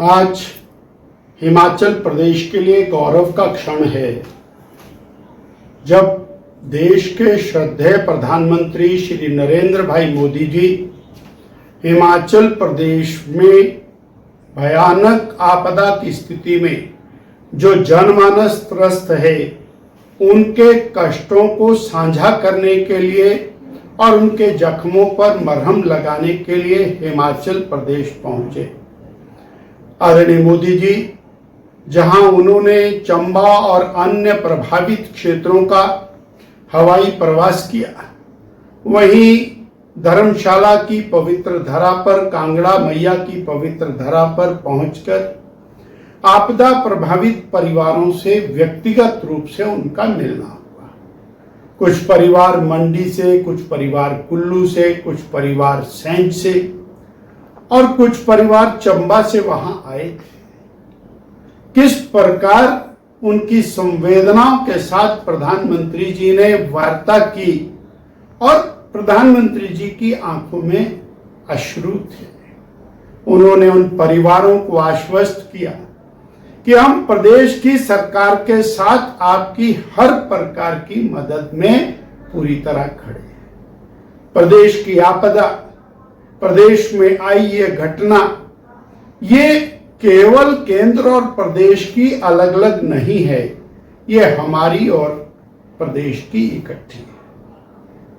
आज हिमाचल प्रदेश के लिए गौरव का क्षण है जब देश के श्रद्धेय प्रधानमंत्री श्री नरेंद्र भाई मोदी जी हिमाचल प्रदेश में भयानक आपदा की स्थिति में जो जनमानस त्रस्त है उनके कष्टों को साझा करने के लिए और उनके जख्मों पर मरहम लगाने के लिए हिमाचल प्रदेश पहुंचे। आदरणीय मोदी जी जहां उन्होंने चंबा और अन्य प्रभावित क्षेत्रों का हवाई प्रवास किया, वहीं धर्मशाला की पवित्र धरा पर, कांगड़ा मैया की पवित्र धरा पर पहुंचकर आपदा प्रभावित परिवारों से व्यक्तिगत रूप से उनका मिलना हुआ। कुछ परिवार मंडी से, कुछ परिवार कुल्लू से, कुछ परिवार सैंज से और कुछ परिवार चंबा से वहां आए थे। किस प्रकार उनकी संवेदनाओं के साथ प्रधानमंत्री जी ने वार्ता की और प्रधानमंत्री जी की आंखों में अश्रु थे। उन्होंने उन परिवारों को आश्वस्त किया कि हम प्रदेश की सरकार के साथ आपकी हर प्रकार की मदद में पूरी तरह खड़े हैं। प्रदेश की आपदा, प्रदेश में आई ये घटना, ये केवल केंद्र और प्रदेश की अलग अलग नहीं है, ये हमारी और प्रदेश की इकट्ठी है।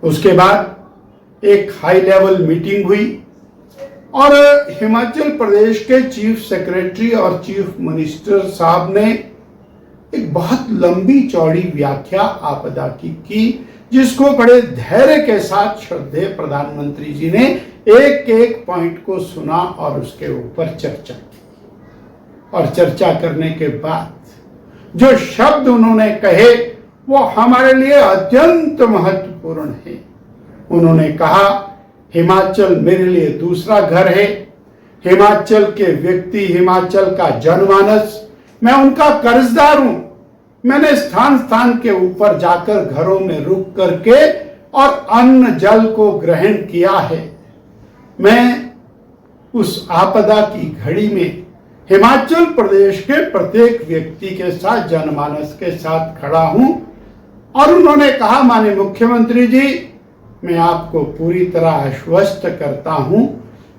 उसके बाद एक हाई लेवल मीटिंग हुई और हिमाचल प्रदेश के चीफ सेक्रेटरी और चीफ मिनिस्टर साहब ने एक बहुत लंबी चौड़ी व्याख्या आपदा की जिसको बड़े धैर्य के साथ श्रद्धेय प्रधानमंत्री जी ने एक एक पॉइंट को सुना और उसके ऊपर चर्चा की। और चर्चा करने के बाद जो शब्द उन्होंने कहे वो हमारे लिए अत्यंत महत्वपूर्ण है। उन्होंने कहा, हिमाचल मेरे लिए दूसरा घर है। हिमाचल के व्यक्ति, हिमाचल का जनमानस, मैं उनका कर्जदार हूं। मैंने स्थान स्थान के ऊपर जाकर घरों में रुक करके और अन्न जल को ग्रहण किया है। मैं उस आपदा की घड़ी में हिमाचल प्रदेश के प्रत्येक व्यक्ति के साथ, जनमानस के साथ खड़ा हूं। और उन्होंने कहा, माननीय मुख्यमंत्री जी, मैं आपको पूरी तरह आश्वस्त करता हूं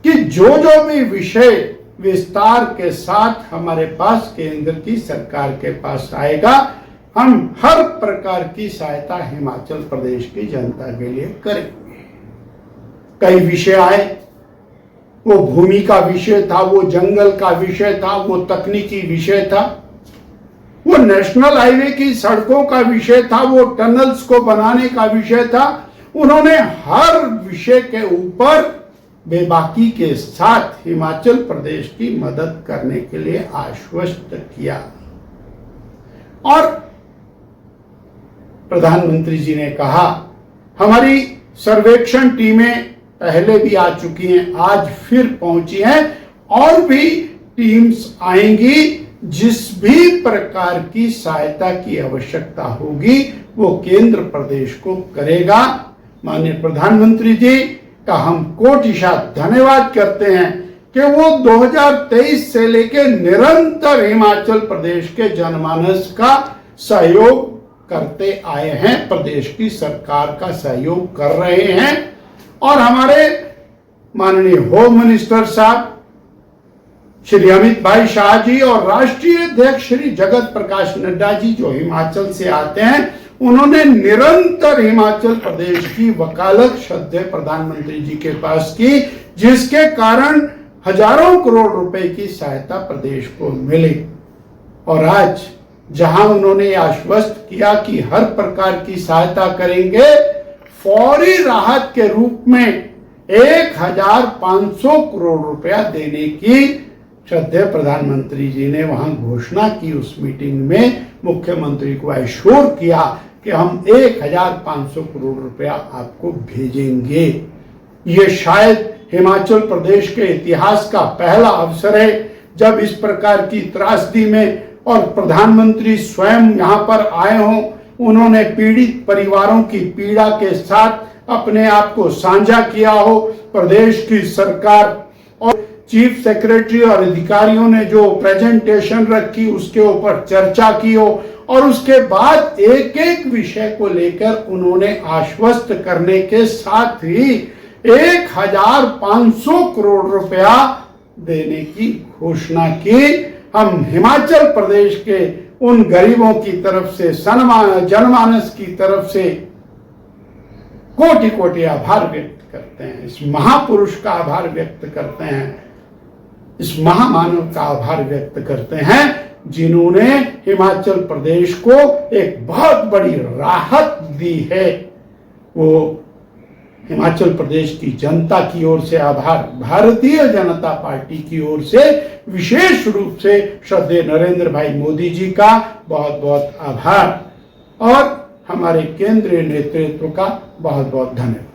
कि जो भी विषय विस्तार के साथ हमारे पास केंद्र की सरकार के पास आएगा, हम हर प्रकार की सहायता हिमाचल प्रदेश की जनता के लिए करेंगे। कई विषय आए, वो भूमि का विषय था, वो जंगल का विषय था, वो तकनीकी विषय था, वो नेशनल हाईवे की सड़कों का विषय था, वो टनल्स को बनाने का विषय था। उन्होंने हर विषय के ऊपर बेबाकी के साथ हिमाचल प्रदेश की मदद करने के लिए आश्वस्त किया। और प्रधानमंत्री जी ने कहा, हमारी सर्वेक्षण टीमें पहले भी आ चुकी हैं, आज फिर पहुंची हैं और भी टीम्स आएंगी। जिस भी प्रकार की सहायता की आवश्यकता होगी वो केंद्र प्रदेश को करेगा। माननीय प्रधानमंत्री जी का हम कोटिशा धन्यवाद करते हैं कि वो 2023 से लेकर निरंतर हिमाचल प्रदेश के जनमानस का सहयोग करते आए हैं, प्रदेश की सरकार का सहयोग कर रहे हैं। और हमारे माननीय होम मिनिस्टर साहब श्री अमित भाई शाह जी और राष्ट्रीय अध्यक्ष श्री जगत प्रकाश नड्डा जी जो हिमाचल से आते हैं, उन्होंने निरंतर हिमाचल प्रदेश की वकालत श्रद्धेय प्रधानमंत्री जी के पास की, जिसके कारण हजारों करोड़ रुपए की सहायता प्रदेश को मिली। और आज जहां उन्होंने आश्वस्त किया कि हर प्रकार की सहायता करेंगे, फौरी राहत के रूप में 1500 करोड़ रुपया देने की श्रद्धेय प्रधानमंत्री जी ने वहां घोषणा की। उस मीटिंग में मुख्यमंत्री को एश्योर किया कि हम 1500 करोड़ रुपया आपको भेजेंगे। ये शायद हिमाचल प्रदेश के इतिहास का पहला अवसर है जब इस प्रकार की त्रासदी में और प्रधानमंत्री स्वयं यहां पर आए हों। उन्होंने पीड़ित परिवारों की पीड़ा के साथ अपने आप को साझा किया हो। प्रदेश की सरकार और चीफ सेक्रेटरी और अधिकारियों ने जो प्रेजेंटेशन रखी उसके ऊपर चर्चा की हो और उसके बाद एक एक विषय को लेकर उन्होंने आश्वस्त करने के साथ ही 1500 करोड़ रुपया देने की घोषणा की। हम हिमाचल प्रदेश के उन गरीबों की तरफ से, जनमानस की तरफ से कोटि कोटि आभार व्यक्त करते हैं। इस महापुरुष का आभार व्यक्त करते हैं, इस महामानव का आभार व्यक्त करते हैं जिन्होंने हिमाचल प्रदेश को एक बहुत बड़ी राहत दी है। वो हिमाचल प्रदेश की जनता की ओर से आभार, भारतीय जनता पार्टी की ओर से विशेष रूप से श्रद्धेय नरेंद्र भाई मोदी जी का बहुत बहुत आभार और हमारे केंद्रीय नेतृत्व का बहुत बहुत धन्यवाद।